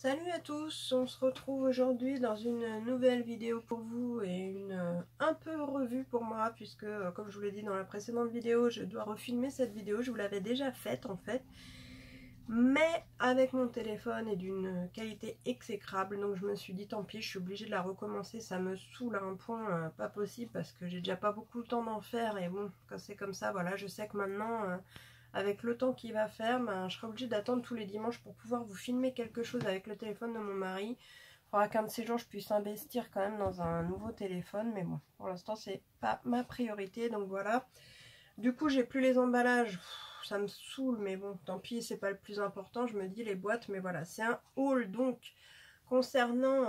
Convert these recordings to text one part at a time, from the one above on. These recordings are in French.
Salut à tous, on se retrouve aujourd'hui dans une nouvelle vidéo pour vous et une un peu revue pour moi puisque comme je vous l'ai dit dans la précédente vidéo, je dois refilmer cette vidéo, je vous l'avais déjà faite en fait, mais avec mon téléphone et d'une qualité exécrable, donc je me suis dit tant pis, je suis obligée de la recommencer, ça me saoule à un point pas possible parce que j'ai déjà pas beaucoup le temps d'en faire et bon, quand c'est comme ça, voilà, je sais que maintenant... avec le temps qu'il va faire, ben, je serai obligée d'attendre tous les dimanches pour pouvoir vous filmer quelque chose avec le téléphone de mon mari. Il faudra qu'un de ces jours je puisse investir quand même dans un nouveau téléphone, mais bon, pour l'instant c'est pas ma priorité, donc voilà. Du coup j'ai plus les emballages, ça me saoule, mais bon, tant pis, c'est pas le plus important, je me dis les boîtes, mais voilà, c'est un haul donc concernant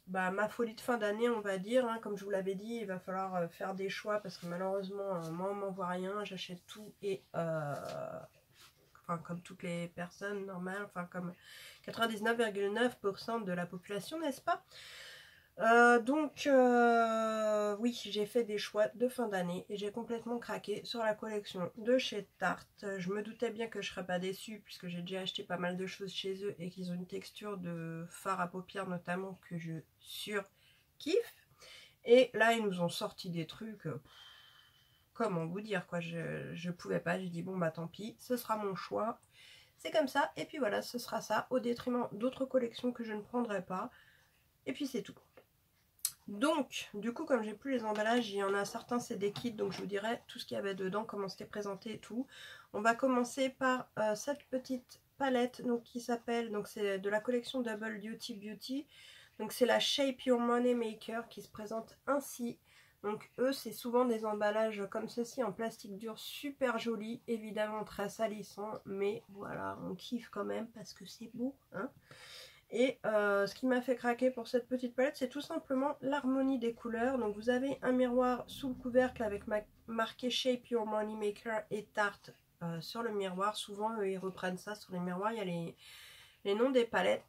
ma folie de fin d'année, on va dire, hein, comme je vous l'avais dit, il va falloir faire des choix parce que malheureusement, moi on m'envoie rien, j'achète tout et enfin comme toutes les personnes normales, enfin comme 99,9% de la population, n'est-ce pas? Oui, j'ai fait des choix de fin d'année et j'ai complètement craqué sur la collection de chez Tarte. Je me doutais bien que je ne serais pas déçue puisque j'ai déjà acheté pas mal de choses chez eux et qu'ils ont une texture de fard à paupières notamment que je surkiffe. Et là, ils nous ont sorti des trucs, comment vous dire quoi, je pouvais pas, j'ai dit bon bah tant pis, ce sera mon choix. C'est comme ça, et puis voilà, ce sera ça, au détriment d'autres collections que je ne prendrai pas. Et puis c'est tout. Donc, du coup, comme j'ai plus les emballages, il y en a certains, c'est des kits, donc je vous dirai tout ce qu'il y avait dedans, comment c'était présenté et tout. On va commencer par cette petite palette, donc qui s'appelle, donc c'est de la collection Double Duty Beauty. Donc c'est la Shape Your Money Maker qui se présente ainsi. Donc eux, c'est souvent des emballages comme ceci en plastique dur, super joli, évidemment très salissant, mais voilà, on kiffe quand même parce que c'est beau, hein. Et ce qui m'a fait craquer pour cette petite palette, c'est tout simplement l'harmonie des couleurs. Donc vous avez un miroir sous le couvercle avec marqué Shape Your Money Maker et Tarte sur le miroir. Souvent, ils reprennent ça sur les miroirs. Il y a les noms des palettes.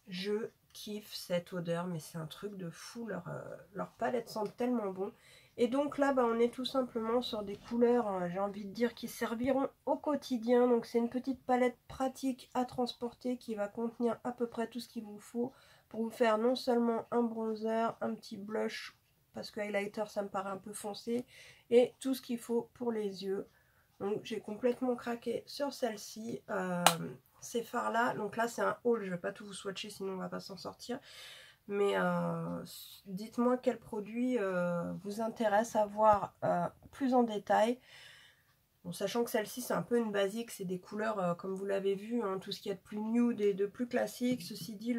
Je kiffe cette odeur, mais c'est un truc de fou. Leurs palettes sentent tellement bon. Et donc là, on est tout simplement sur des couleurs, j'ai envie de dire, qui serviront au quotidien. Donc c'est une petite palette pratique à transporter qui va contenir à peu près tout ce qu'il vous faut pour vous faire non seulement un bronzer, un petit blush, parce que highlighter ça me paraît un peu foncé, et tout ce qu'il faut pour les yeux. Donc j'ai complètement craqué sur celle-ci. Ces fards là, donc là c'est un haul, je vais pas tout vous swatcher sinon on va pas s'en sortir. Mais dites-moi quel produit vous intéresse à voir plus en détail. Bon, sachant que celle-ci c'est un peu une basique, c'est des couleurs comme vous l'avez vu, hein, tout ce qu'il y a de plus nude et de plus classique. Ceci dit,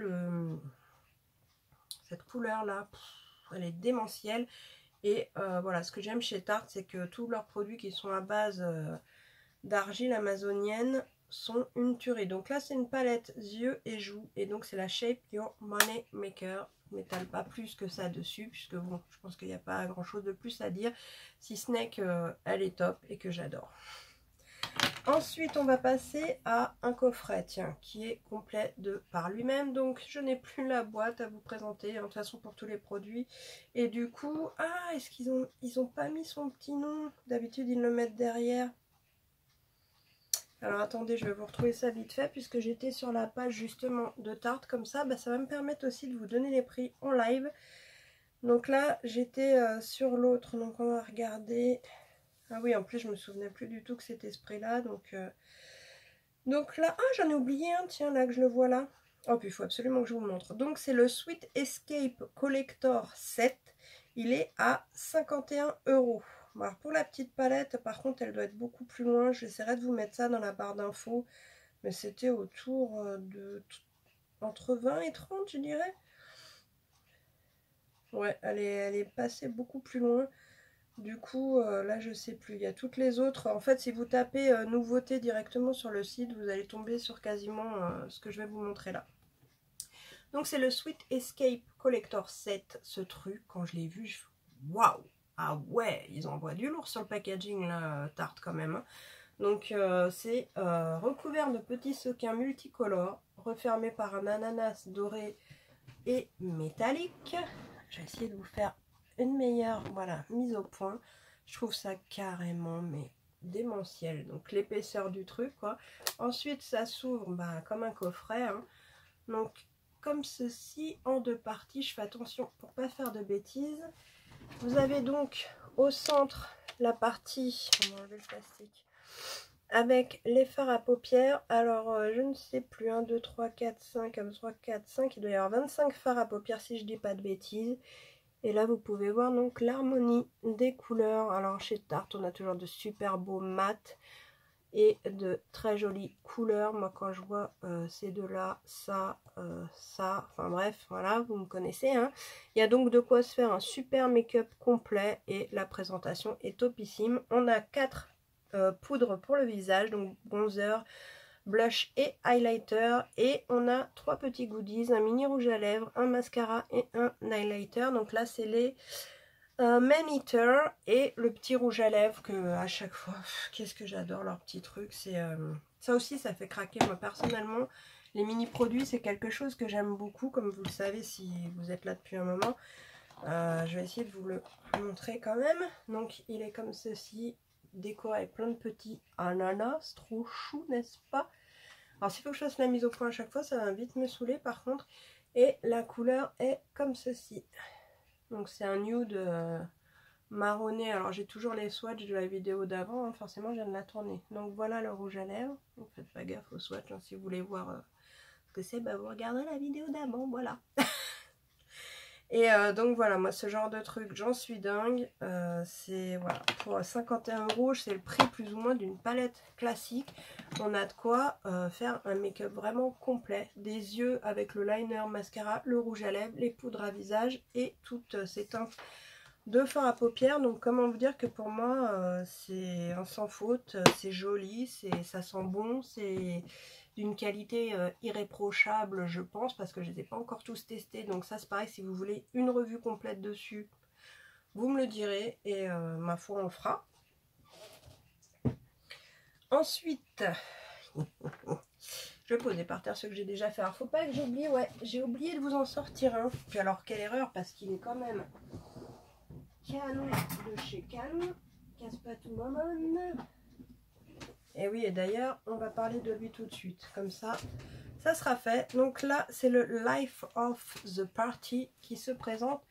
cette couleur là, elle est démentielle. Et voilà, ce que j'aime chez Tarte, c'est que tous leurs produits qui sont à base d'argile amazonienne sont une tuerie. Donc là c'est une palette yeux et joues et donc c'est la Shape Your Money Maker. Je m'étale pas plus que ça dessus puisque bon, je pense qu'il n'y a pas grand chose de plus à dire si ce n'est qu'elle est top et que j'adore. Ensuite on va passer à un coffret, tiens, qui est complet de par lui-même. Donc je n'ai plus la boîte à vous présenter, hein, de toute façon pour tous les produits. Et du coup, ah, est-ce qu'ils ont pas mis son petit nom? D'habitude ils le mettent derrière. Alors attendez, je vais vous retrouver ça vite fait puisque j'étais sur la page justement de Tarte. Comme ça, ça va me permettre aussi de vous donner les prix en live. Donc là, j'étais sur l'autre. Donc on va regarder. Ah oui, en plus, je me souvenais plus du tout que c'était ce prix-là. Donc là, ah, j'en ai oublié un, tiens, là que je le vois là. Oh, puis il faut absolument que je vous le montre. Donc c'est le Sweet Escape Collector 7. Il est à 51 €. Alors pour la petite palette, par contre, elle doit être beaucoup plus loin. J'essaierai de vous mettre ça dans la barre d'infos. Mais c'était autour de entre 20 et 30, je dirais. Ouais, elle est passée beaucoup plus loin. Du coup, là, je sais plus. Il y a toutes les autres. En fait, si vous tapez nouveautés directement sur le site, vous allez tomber sur quasiment ce que je vais vous montrer là. Donc, c'est le Sweet Escape Collector 7. Ce truc, quand je l'ai vu, je fais waouh! Ah ouais, ils envoient du lourd sur le packaging, là, Tarte quand même. Hein. Donc, c'est recouvert de petits sequins multicolores, refermé par un ananas doré et métallique. Je vais essayer de vous faire une meilleure, voilà, mise au point. Je trouve ça carrément, mais démentiel. Donc l'épaisseur du truc quoi. Ensuite ça s'ouvre comme un coffret. Hein. Donc comme ceci en deux parties. Je fais attention pour pas faire de bêtises. Vous avez donc au centre la partie, on va enlever le plastique, avec les fards à paupières. Alors je ne sais plus, 1, 2, 3, 4, 5, 1, 2, 3, 4, 5, il doit y avoir 25 fards à paupières si je dis pas de bêtises. Et là vous pouvez voir donc l'harmonie des couleurs. Alors chez Tarte on a toujours de super beaux mat et de très jolies couleurs. Moi quand je vois ces deux là, ça, enfin bref, voilà, vous me connaissez. Hein. Il y a donc de quoi se faire un super make-up complet et la présentation est topissime. On a 4 poudres pour le visage, donc bronzer, blush et highlighter, et on a 3 petits goodies, un mini rouge à lèvres, un mascara et un highlighter. Donc là c'est les Man Eater et le petit rouge à lèvres que à chaque fois, qu'est-ce que j'adore leurs petits trucs. C'est ça aussi ça fait craquer. Moi personnellement les mini produits c'est quelque chose que j'aime beaucoup, comme vous le savez si vous êtes là depuis un moment. Je vais essayer de vous le montrer quand même. Donc il est comme ceci, décoré avec plein de petits ananas, trop chou n'est-ce pas? Alors s'il faut que je fasse la mise au point à chaque fois, ça va vite me saouler par contre. Et la couleur est comme ceci. Donc c'est un nude marronné. Alors j'ai toujours les swatchs de la vidéo d'avant, hein, forcément je viens de la tourner. Donc voilà le rouge à lèvres. Donc faites pas gaffe aux swatchs, hein, si vous voulez voir ce que c'est, vous regardez la vidéo d'avant, voilà. Et donc voilà, moi ce genre de truc, j'en suis dingue. C'est voilà, pour 51 €, c'est le prix plus ou moins d'une palette classique. On a de quoi faire un make-up vraiment complet. Des yeux avec le liner, mascara, le rouge à lèvres, les poudres à visage et toutes ces teintes de fard à paupières. Donc comment vous dire que pour moi c'est un sans faute, c'est joli, ça sent bon, c'est d'une qualité irréprochable je pense, parce que je ne les ai pas encore tous testés. Donc ça c'est pareil, si vous voulez une revue complète dessus, vous me le direz et ma foi on le fera. Ensuite, je vais poser par terre ce que j'ai déjà fait. Alors faut pas que j'oublie, ouais, j'ai oublié de vous en sortir un. Puis alors quelle erreur, parce qu'il est quand même canon de chez Canon. Casse pas tout maman. Et oui, et d'ailleurs, on va parler de lui tout de suite. Comme ça, ça sera fait. Donc là, c'est le Life of the Party qui se présente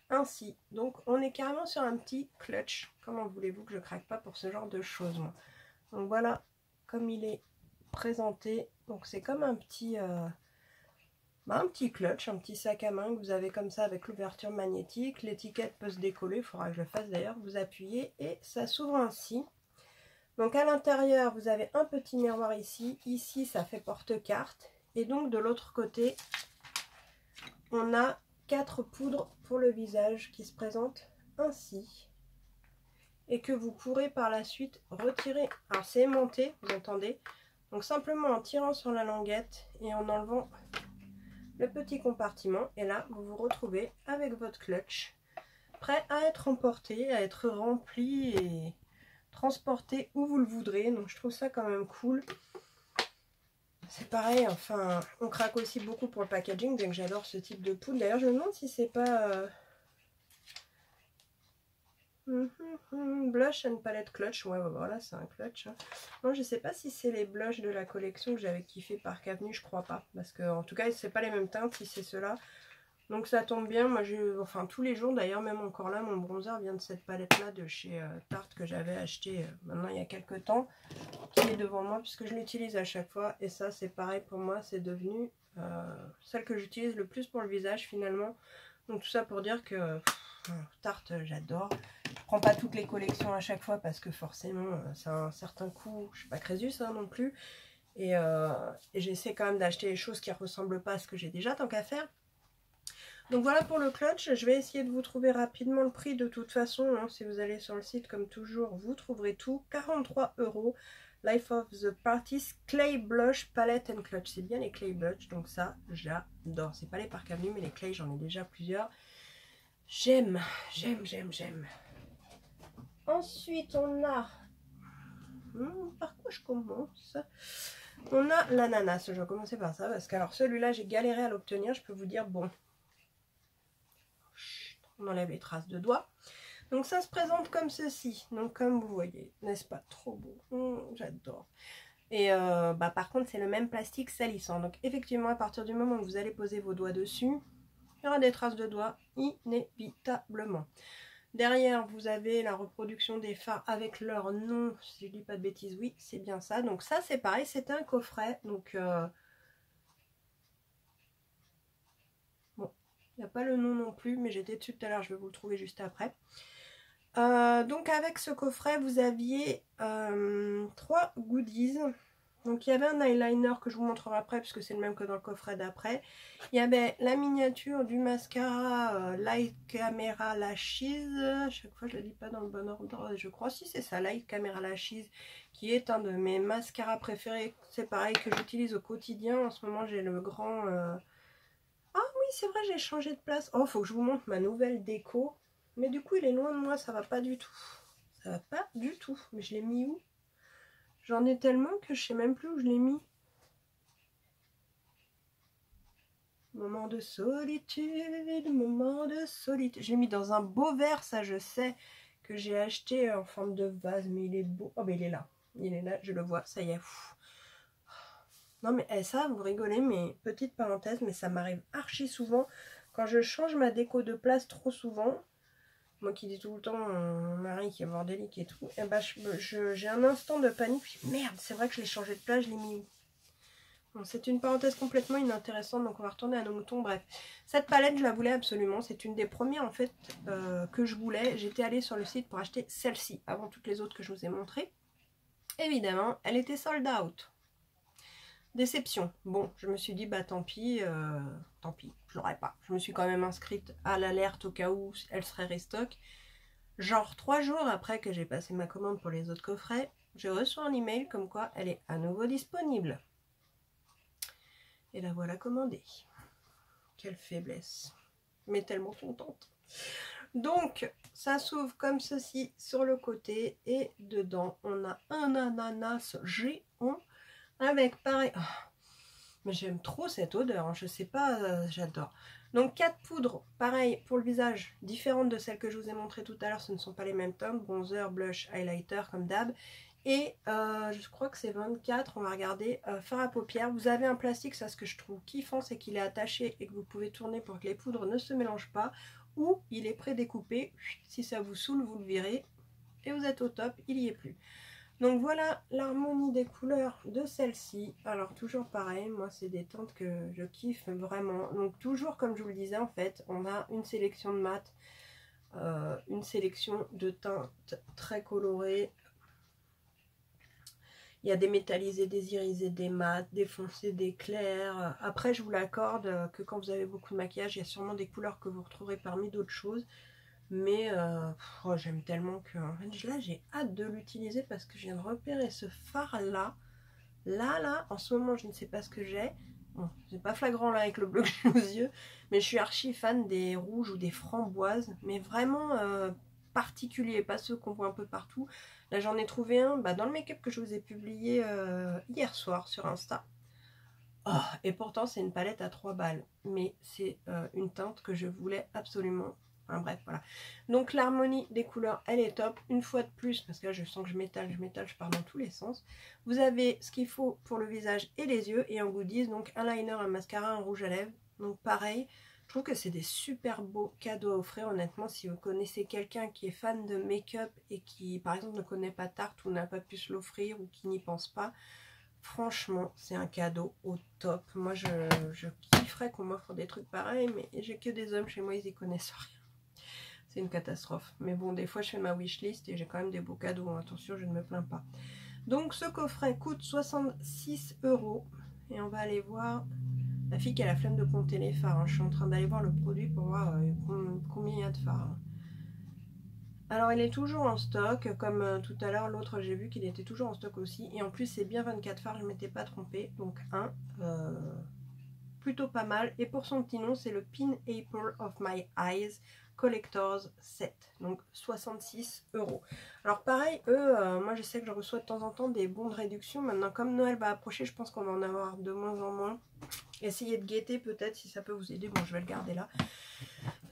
ainsi. Donc, on est carrément sur un petit clutch. Comment voulez-vous que je craque pas pour ce genre de choses, moi? Donc voilà, comme il est présenté. Donc c'est comme un petit clutch, un petit sac à main que vous avez comme ça avec l'ouverture magnétique. L'étiquette peut se décoller, il faudra que je le fasse d'ailleurs. Vous appuyez et ça s'ouvre ainsi. Donc à l'intérieur, vous avez un petit miroir ici. Ici, ça fait porte-carte. Et donc de l'autre côté, on a 4 poudres pour le visage qui se présentent ainsi. Et que vous pourrez par la suite retirer. Alors c'est aimanté, vous entendez. Donc simplement en tirant sur la languette et en enlevant le petit compartiment. Et là, vous vous retrouvez avec votre clutch, prêt à être emporté, à être rempli et transporter où vous le voudrez. Donc je trouve ça quand même cool. C'est pareil, enfin on craque aussi beaucoup pour le packaging, bien que j'adore ce type de poudre. D'ailleurs je me demande si c'est pas blush and palette clutch. Ouais, voilà, c'est un clutch, hein. Non, je sais pas si c'est les blushs de la collection que j'avais kiffé par Avenue, je crois pas, parce que en tout cas c'est pas les mêmes teintes si c'est ceux-là. Donc ça tombe bien, moi enfin tous les jours d'ailleurs, même encore là, mon bronzer vient de cette palette là de chez Tarte que j'avais acheté maintenant il y a quelques temps, qui est devant moi puisque je l'utilise à chaque fois. Et ça c'est pareil pour moi, c'est devenu celle que j'utilise le plus pour le visage finalement. Donc tout ça pour dire que Tarte j'adore. Je prends pas toutes les collections à chaque fois parce que forcément ça a un certain coût, je suis pas Crésus hein, non plus. Et j'essaie quand même d'acheter les choses qui ne ressemblent pas à ce que j'ai déjà tant qu'à faire. Donc voilà pour le clutch. Je vais essayer de vous trouver rapidement le prix de toute façon, hein. Si vous allez sur le site comme toujours, vous trouverez tout. 43 €. Life of the Party Clay Blush Palette and Clutch. C'est bien les Clay Blush, donc ça j'adore. C'est pas les Park Avenue, mais les Clay j'en ai déjà plusieurs. J'aime. Ensuite on a... par quoi je commence? On a l'ananas. Je vais commencer par ça parce que alors celui-là j'ai galéré à l'obtenir. Je peux vous dire, bon... On enlève les traces de doigts. Donc ça se présente comme ceci, donc comme vous voyez, n'est-ce pas trop beau? J'adore. Et par contre c'est le même plastique salissant, donc effectivement à partir du moment où vous allez poser vos doigts dessus, il y aura des traces de doigts inévitablement. Derrière vous avez la reproduction des fards avec leur nom, si je dis pas de bêtises, oui c'est bien ça. Donc ça c'est pareil, c'est un coffret, donc bon, il n'y a pas le nom non plus, mais j'étais dessus tout à l'heure, je vais vous le trouver juste après. Donc avec ce coffret vous aviez 3 goodies. Donc il y avait un eyeliner que je vous montrerai après puisque c'est le même que dans le coffret d'après. Il y avait la miniature du mascara Light Camera Lashes. Chaque fois je le dis pas dans le bon ordre, je crois si c'est ça, Light Camera Lashes, qui est un de mes mascaras préférés. C'est pareil que j'utilise au quotidien. En ce moment j'ai le grand... Ah oui c'est vrai, j'ai changé de place. Oh faut que je vous montre ma nouvelle déco. Mais du coup il est loin de moi, ça va pas du tout. Ça va pas du tout. Mais je l'ai mis où? J'en ai tellement que je sais même plus où je l'ai mis. Moment de solitude, moment de solitude. Je l'ai mis dans un beau verre, ça je sais, que j'ai acheté en forme de vase. Mais il est beau. Oh mais il est là. Il est là, je le vois, ça y est. Non mais ça, vous rigolez, mais petite parenthèse, mais ça m'arrive archi souvent. Quand je change ma déco de place trop souvent, moi qui dis tout le temps mon mari qui est bordélique et tout, et j'ai un instant de panique, puis merde, c'est vrai que je l'ai changé de place, je l'ai mis où? Bon, c'est une parenthèse complètement inintéressante, donc on va retourner à nos moutons. Bref, cette palette je la voulais absolument, c'est une des premières en fait que je voulais. J'étais allée sur le site pour acheter celle-ci avant toutes les autres que je vous ai montrées. Évidemment elle était sold out. Déception. Bon, je me suis dit bah tant pis, je l'aurais pas. Je me suis quand même inscrite à l'alerte au cas où elle serait restock. Genre 3 jours après que j'ai passé ma commande pour les autres coffrets, je reçois un email comme quoi elle est à nouveau disponible. Et la voilà commandée. Quelle faiblesse. Mais tellement contente. Donc, ça s'ouvre comme ceci sur le côté. Et dedans, on a un ananas géant. Avec pareil... Oh, mais j'aime trop cette odeur. Hein, je sais pas, j'adore. Donc 4 poudres, pareil pour le visage, différentes de celles que je vous ai montrées tout à l'heure. Ce ne sont pas les mêmes teintes. Bronzer, blush, highlighter comme d'hab. Et je crois que c'est 24, on va regarder, fard à paupières. Vous avez un plastique, ça ce que je trouve kiffant, c'est qu'il est attaché et que vous pouvez tourner pour que les poudres ne se mélangent pas. Ou il est prédécoupé, si ça vous saoule, vous le virez et vous êtes au top, il n'y est plus. Donc voilà l'harmonie des couleurs de celle-ci. Alors toujours pareil, moi c'est des teintes que je kiffe vraiment. Donc toujours comme je vous le disais en fait, on a une sélection de mat, une sélection de teintes très colorées. Il y a des métallisés, des irisés, des mats, des foncés, des clairs. Après, je vous l'accorde que quand vous avez beaucoup de maquillage, il y a sûrement des couleurs que vous retrouverez parmi d'autres choses. Mais oh, j'aime tellement que... En fait, là, j'ai hâte de l'utiliser parce que je viens de repérer ce fard-là. Là, en ce moment, je ne sais pas ce que j'ai. Bon, c'est pas flagrant là avec le bleu que j'ai aux yeux. Mais je suis archi fan des rouges ou des framboises. Mais vraiment particuliers, pas ceux qu'on voit un peu partout. Là j'en ai trouvé un dans le make-up que je vous ai publié hier soir sur Insta. Oh, et pourtant c'est une palette à 3 balles. Mais c'est une teinte que je voulais absolument. Enfin bref, voilà. Donc l'harmonie des couleurs, elle est top. Une fois de plus, parce que là je sens que je m'étale, je pars dans tous les sens. Vous avez ce qu'il faut pour le visage et les yeux. Et en goodies, donc un liner, un mascara, un rouge à lèvres. Donc pareil. Je trouve que c'est des super beaux cadeaux à offrir, honnêtement, si vous connaissez quelqu'un qui est fan de make-up et qui, par exemple, ne connaît pas Tarte ou n'a pas pu se l'offrir ou qui n'y pense pas, franchement, c'est un cadeau au top. Moi, je kifferais qu'on m'offre des trucs pareils, mais j'ai que des hommes chez moi, ils y connaissent rien. C'est une catastrophe. Mais bon, des fois, je fais ma wishlist et j'ai quand même des beaux cadeaux. Attention, je ne me plains pas. Donc, ce coffret coûte 66 € et on va aller voir... La fille qui a la flemme de compter les fards. Hein. Je suis en train d'aller voir le produit pour voir combien il y a de fards. Hein. Alors il est toujours en stock. Comme tout à l'heure, l'autre j'ai vu qu'il était toujours en stock aussi. Et en plus c'est bien 24 fards, je ne m'étais pas trompée. Donc plutôt pas mal. Et pour son petit nom, c'est le Pin Apple of My Eyes Collector's Set. Donc 66 €. Alors pareil, eux, moi je sais que je reçois de temps en temps des bons de réduction. Maintenant comme Noël va approcher, je pense qu'on va en avoir de moins en moins. Essayez de guetter peut-être si ça peut vous aider. Bon, je vais le garder là.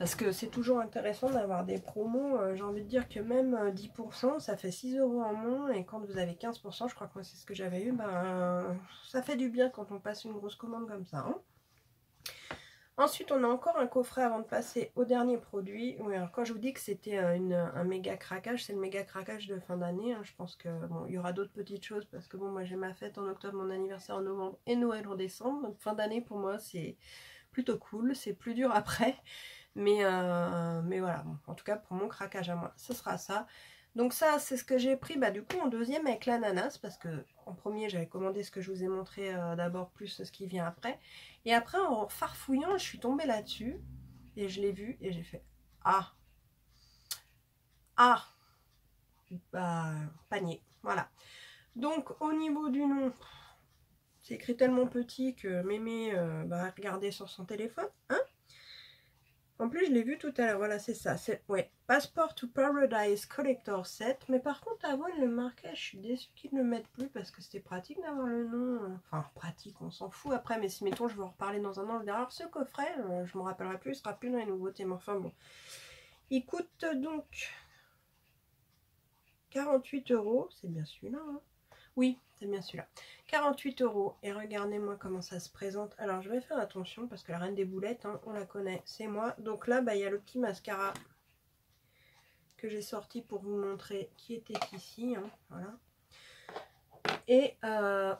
Parce que c'est toujours intéressant d'avoir des promos. J'ai envie de dire que même 10%, ça fait 6 € en moins. Et quand vous avez 15%, je crois que moi c'est ce que j'avais eu, ben, ça fait du bien quand on passe une grosse commande comme ça. Hein. Ensuite, on a encore un coffret avant de passer au dernier produit. Oui, alors quand je vous dis que c'était un méga craquage, c'est le méga craquage de fin d'année. Hein. Je pense que bon, il y aura d'autres petites choses parce que bon, moi j'ai ma fête en octobre, mon anniversaire en novembre et Noël en décembre. Donc fin d'année pour moi c'est plutôt cool. C'est plus dur après. Mais voilà, bon, en tout cas pour mon craquage à moi, ce sera ça. Donc ça, c'est ce que j'ai pris bah, du coup en deuxième avec l'ananas. Parce que en premier, j'avais commandé ce que je vous ai montré d'abord, plus ce qui vient après. Et après, en farfouillant, je suis tombée là-dessus. Et je l'ai vu et j'ai fait « Ah ! Ah !» Bah, panier, voilà. Donc au niveau du nom, c'est écrit tellement petit que mémé va regarder sur son téléphone. Hein. En plus, je l'ai vu tout à l'heure, voilà, c'est ça. C'est ouais, Passport to Paradise Collector Set. Mais par contre, avant, il le marquait. Je suis déçue qu'ils ne le mettent plus parce que c'était pratique d'avoir le nom. Enfin, pratique, on s'en fout après. Mais si, mettons, je vais en reparler dans un an, je dirai, alors ce coffret, je me rappellerai plus, il sera plus dans les nouveautés. Mais enfin, bon. Il coûte donc 48 €. C'est bien celui-là, hein. Oui, c'est bien celui-là. 48 €. Et regardez-moi comment ça se présente. Alors, je vais faire attention parce que la reine des boulettes, hein, on la connaît, c'est moi. Donc là, bah, il y a le petit mascara que j'ai sorti pour vous montrer qui était ici. Hein, voilà. Et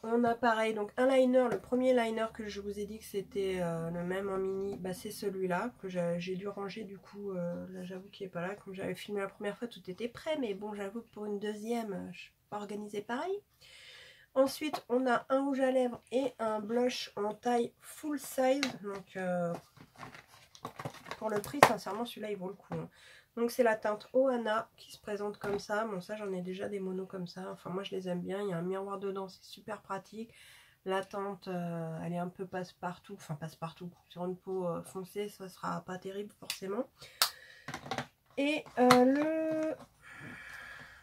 on a pareil, donc un liner, le premier liner que je vous ai dit que c'était le même en mini, bah, c'est celui-là que j'ai dû ranger du coup. Là, j'avoue qu'il n'est pas là. Comme j'avais filmé la première fois, tout était prêt. Mais bon, j'avoue que pour une deuxième, je ne suis pas organisée pareil. Ensuite, on a un rouge à lèvres et un blush en taille full size. Donc, pour le prix, sincèrement, celui-là, il vaut le coup. Hein. Donc, c'est la teinte Ohana qui se présente comme ça. Bon, ça, j'en ai déjà des monos comme ça. Enfin, moi, je les aime bien. Il y a un miroir dedans, c'est super pratique. La teinte, elle est un peu passe-partout. Enfin, passe-partout. Sur une peau foncée, ça sera pas terrible, forcément. Et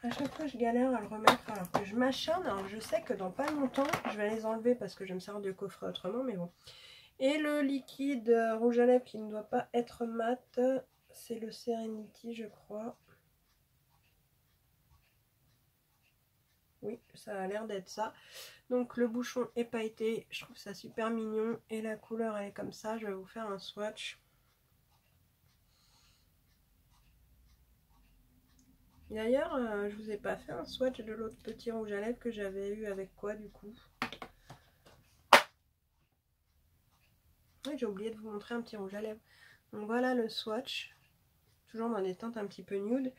à chaque fois, je galère à le remettre alors que je m'acharne. Alors, je sais que dans pas longtemps, je vais les enlever parce que je vais me servir du coffret autrement, mais bon. Et le liquide rouge à lèvres qui ne doit pas être mat, c'est le Serenity, je crois. Oui, ça a l'air d'être ça. Donc, le bouchon est pailleté. Je trouve ça super mignon. Et la couleur, elle est comme ça. Je vais vous faire un swatch. D'ailleurs, je vous ai pas fait un swatch de l'autre petit rouge à lèvres que j'avais eu avec quoi du coup. Oui, j'ai oublié de vous montrer un petit rouge à lèvres. Donc voilà le swatch. Toujours dans des teintes un petit peu nude.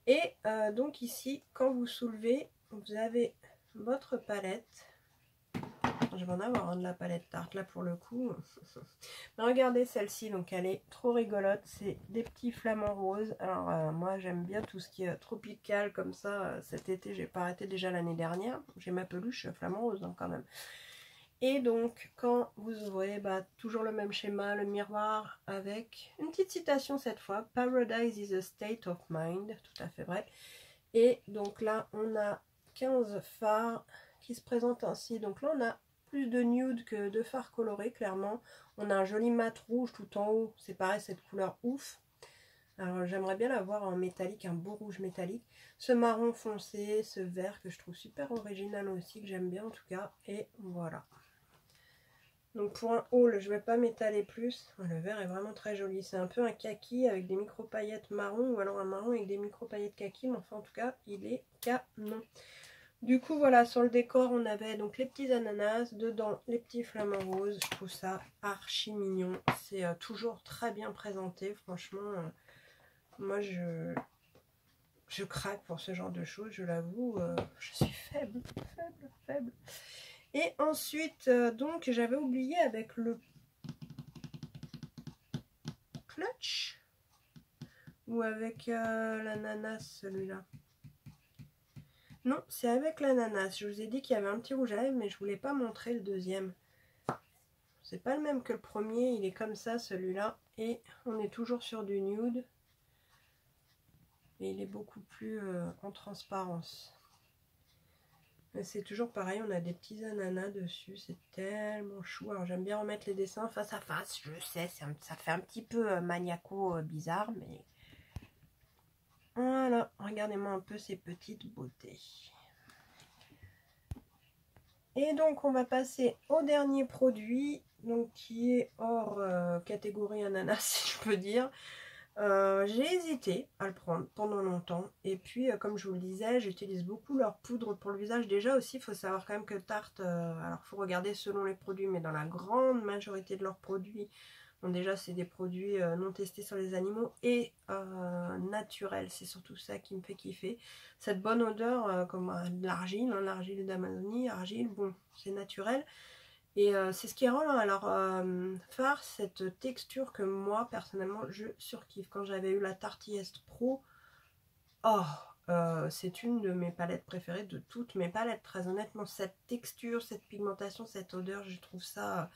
Et donc ici, quand vous soulevez, vous avez votre palette. Je vais en avoir un de la palette Tarte là pour le coup. Mais regardez celle-ci, donc elle est trop rigolote. C'est des petits flamants roses. Alors moi j'aime bien tout ce qui est tropical comme ça. Cet été j'ai pas arrêté déjà l'année dernière. J'ai ma peluche flamant rose hein, quand même. Et donc quand vous ouvrez, bah, toujours le même schéma, le miroir avec une petite citation cette fois. Paradise is a state of mind. Tout à fait vrai. Et donc là on a 15 fards qui se présentent ainsi. Donc là on a plus de nude que de fards colorés, clairement. On a un joli mat rouge tout en haut. C'est pareil, cette couleur ouf. Alors j'aimerais bien l'avoir en métallique, un beau rouge métallique. Ce marron foncé, ce vert que je trouve super original aussi, que j'aime bien en tout cas. Et voilà. Donc pour un haul, je ne vais pas m'étaler plus. Le vert est vraiment très joli. C'est un peu un kaki avec des micro-paillettes marron ou alors un marron avec des micro-paillettes kaki. Mais enfin en tout cas, il est canon. Du coup, voilà, sur le décor, on avait donc les petits ananas, dedans les petits flamants roses. Je trouve ça archi mignon. C'est toujours très bien présenté. Franchement, moi, je craque pour ce genre de choses, je l'avoue. Je suis faible. Et ensuite, donc, j'avais oublié avec le clutch ou avec l'ananas, celui-là. Non, c'est avec l'ananas. Je vous ai dit qu'il y avait un petit rouge à lèvres, mais je ne voulais pas montrer le deuxième. C'est pas le même que le premier, il est comme ça celui-là. Et on est toujours sur du nude. Et il est beaucoup plus en transparence. C'est toujours pareil, on a des petits ananas dessus, c'est tellement chou. Alors j'aime bien remettre les dessins face à face, je sais, ça fait un petit peu maniaco bizarre, mais voilà, regardez-moi un peu ces petites beautés. Et donc on va passer au dernier produit, donc qui est hors catégorie ananas si je peux dire. J'ai hésité à le prendre pendant longtemps et puis comme je vous le disais, j'utilise beaucoup leur poudre pour le visage. Déjà aussi il faut savoir quand même que Tarte, alors il faut regarder selon les produits, mais dans la grande majorité de leurs produits, bon déjà c'est des produits non testés sur les animaux et naturels, c'est surtout ça qui me fait kiffer. Cette bonne odeur comme de l'argile, hein, l'argile d'Amazonie, argile, bon c'est naturel. Et c'est ce qui rend alors phare cette texture que moi personnellement je surkiffe. Quand j'avais eu la Tarte Est Pro, oh, c'est une de mes palettes préférées de toutes mes palettes. Très honnêtement, cette texture, cette pigmentation, cette odeur, je trouve ça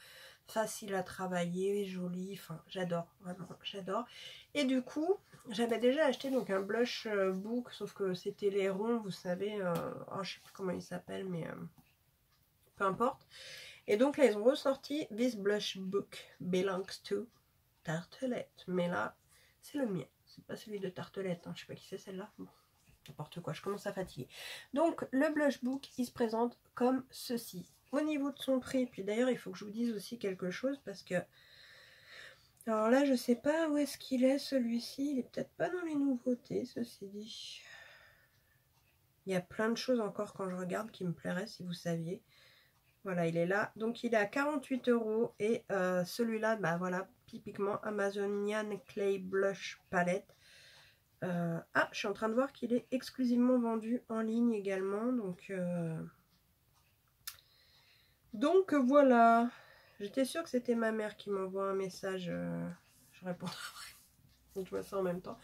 facile à travailler, joli. Enfin, j'adore, vraiment, j'adore. Et du coup, j'avais déjà acheté donc un blush book, sauf que c'était les ronds, vous savez. Oh, je sais plus comment il s'appelle, mais peu importe. Et donc là, ils ont ressorti This Blush Book Belongs to Tartelette. Mais là, c'est le mien. C'est pas celui de Tartelette. Hein. Je sais pas qui c'est celle-là. Bon, n'importe quoi, je commence à fatiguer. Donc, le Blush Book, il se présente comme ceci. Au niveau de son prix, puis d'ailleurs, il faut que je vous dise aussi quelque chose parce que... Alors là, je sais pas où est-ce qu'il est, celui-ci. Il est peut-être pas dans les nouveautés, ceci dit. Il y a plein de choses encore quand je regarde qui me plairaient, si vous saviez. Voilà, il est là. Donc, il est à 48 €. Et celui-là, bah voilà, typiquement Amazonian Clay Blush Palette. Ah, je suis en train de voir qu'il est exclusivement vendu en ligne également. Donc voilà. J'étais sûre que c'était ma mère qui m'envoie un message. Je répondrai après. Donc, je vois ça en même temps.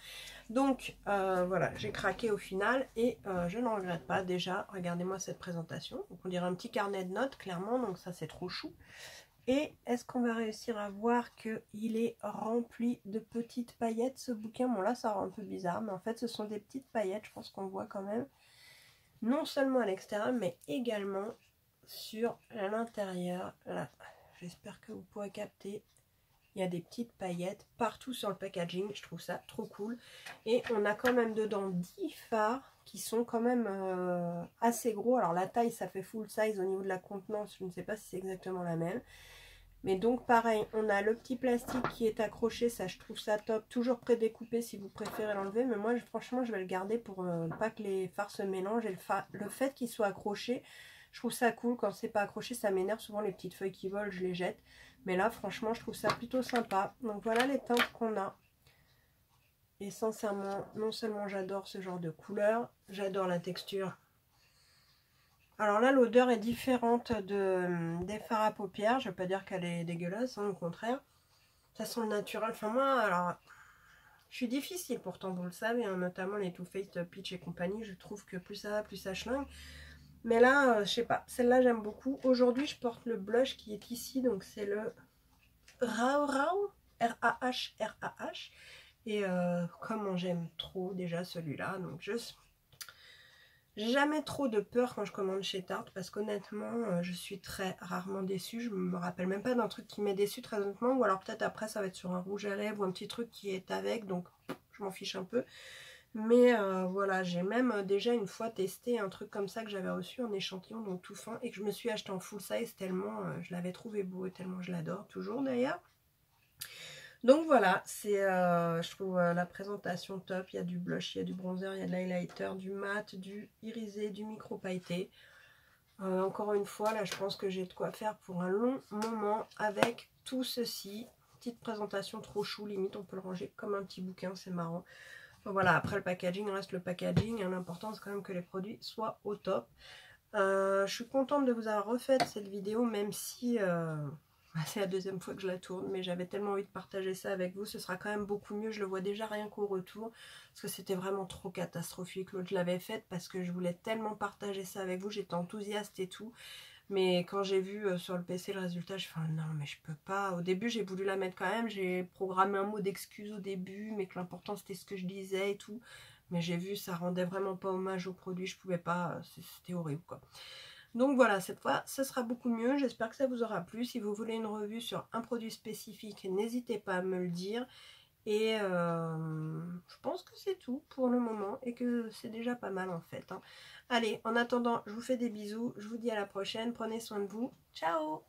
Donc voilà, j'ai craqué au final et je ne regrette pas. Déjà, regardez-moi cette présentation. Donc, on dirait un petit carnet de notes, clairement. Donc ça, c'est trop chou. Et est-ce qu'on va réussir à voir qu'il est rempli de petites paillettes, ce bouquin? Bon, là, ça rend un peu bizarre, mais en fait, ce sont des petites paillettes. Je pense qu'on voit quand même, non seulement à l'extérieur, mais également sur l'intérieur. Là, j'espère que vous pourrez capter. Il y a des petites paillettes partout sur le packaging. Je trouve ça trop cool. Et on a quand même dedans 10 fards qui sont quand même assez gros. Alors la taille, ça fait full size au niveau de la contenance. Je ne sais pas si c'est exactement la même. Mais donc pareil, on a le petit plastique qui est accroché. Ça, je trouve ça top. Toujours prédécoupé si vous préférez l'enlever. Mais moi, franchement, je vais le garder pour pas que les fards se mélangent. Et le fait qu'il soit accroché, je trouve ça cool. Quand c'est pas accroché, ça m'énerve. Souvent, les petites feuilles qui volent, je les jette. Mais là, franchement, je trouve ça plutôt sympa. Donc voilà les teintes qu'on a. Et sincèrement, non seulement j'adore ce genre de couleur, j'adore la texture. Alors là, l'odeur est différente des fards à paupières. Je ne vais pas dire qu'elle est dégueulasse, hein, au contraire. Ça sent le naturel. Enfin moi, alors, je suis difficile pourtant, vous le savez, hein, notamment les Too Faced Peach et compagnie. Je trouve que plus ça va, plus ça schlingue. Mais là, je sais pas, celle-là j'aime beaucoup. Aujourd'hui, je porte le blush qui est ici, donc c'est le Rao Rao, R-A-H. Et comment j'aime trop déjà celui-là. Donc j'ai jamais trop de peur quand je commande chez Tarte. Parce qu'honnêtement, je suis très rarement déçue. Je me rappelle même pas d'un truc qui m'est déçu très honnêtement. Ou alors peut-être après ça va être sur un rouge à lèvres ou un petit truc qui est avec. Donc je m'en fiche un peu. Mais voilà, j'ai même déjà une fois testé un truc comme ça que j'avais reçu en échantillon, donc tout fin. Et que je me suis acheté en full size tellement je l'avais trouvé beau et tellement je l'adore toujours d'ailleurs. Donc voilà, c'est je trouve la présentation top. Il y a du blush, il y a du bronzer, il y a de l'highlighter, du mat, du irisé, du micro pailleté. Encore une fois, là je pense que j'ai de quoi faire pour un long moment avec tout ceci. Petite présentation trop chou, limite on peut le ranger comme un petit bouquin, c'est marrant. Enfin, voilà, après le packaging reste le packaging. L'important c'est quand même que les produits soient au top. Je suis contente de vous avoir refait cette vidéo, même si... c'est la deuxième fois que je la tourne, mais j'avais tellement envie de partager ça avec vous. Ce sera quand même beaucoup mieux, je le vois déjà rien qu'au retour, parce que c'était vraiment trop catastrophique. L'autre, je l'avais faite parce que je voulais tellement partager ça avec vous, j'étais enthousiaste et tout. Mais quand j'ai vu sur le PC le résultat, je fais non mais je peux pas. Au début j'ai voulu la mettre quand même, j'ai programmé un mot d'excuse au début, mais que l'important c'était ce que je disais et tout. Mais j'ai vu, ça rendait vraiment pas hommage au produit, je pouvais pas, c'était horrible quoi. Donc voilà, cette fois, ce sera beaucoup mieux. J'espère que ça vous aura plu. Si vous voulez une revue sur un produit spécifique, n'hésitez pas à me le dire. Et je pense que c'est tout pour le moment et que c'est déjà pas mal en fait, hein. Allez, en attendant, je vous fais des bisous. Je vous dis à la prochaine. Prenez soin de vous. Ciao!